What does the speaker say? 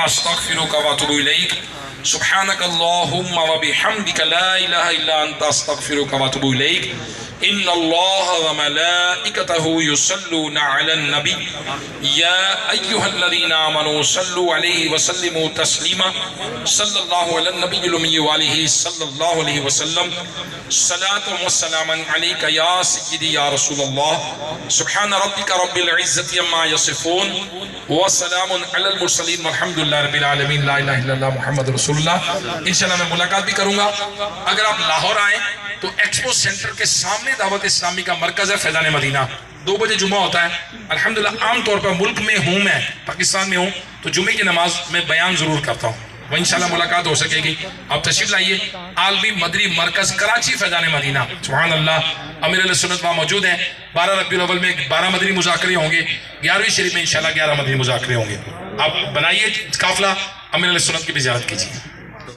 استغفرک واتوب الیک سبحانک اللہم وبحمدک لا الہ الا انت استغفرک واتوب الیک ان اللہ وملائکتہ یصلون علی النبی یا ایہا الذین آمنوا صلوا علیہ وسلموا تسلیما صلی اللہ علی النبی الامی وآلہ صلی اللہ علیہ وسلم صلاة و سلاما علیک یا سیدی یا رسول اللہ سبحان ربک رب العزت عما یصفون وسلام علی المرسلین والحمدللہ رب العالمین لا الہ الا اللہ محمد رسول اللہ۔ انشاءاللہ میں ملاقات بھی کروں گا۔ اگر آپ لاہور آئیں تو ایکسپو سینٹر کے سامنے دعوت اسلامی کا مرکز ہے فیضان مدینہ، 2 بجے جمعہ ہوتا ہے۔ الحمدللہ عام طور پر ملک میں ہوں، میں پاکستان میں ہوں تو جمعے کی نماز میں بیان ضرور کرتا ہوں، وہ انشاءاللہ ملاقات ہو سکے گی۔ آپ تشریف لائیے۔ عالمی مدری مرکز کراچی فیضان مدینہ، سبحان اللہ، امیر علیہ سنت وہاں موجود ہیں۔ 12 ربیع الاول میں 12 مدری مذاکرے ہوں گے، 11ویں شریف میں انشاءاللہ 11 مدری مذاکرے ہوں گے۔ آپ بنائیے قافلہ، امیر علیہ سنت کی بھی زیارت کیجیے۔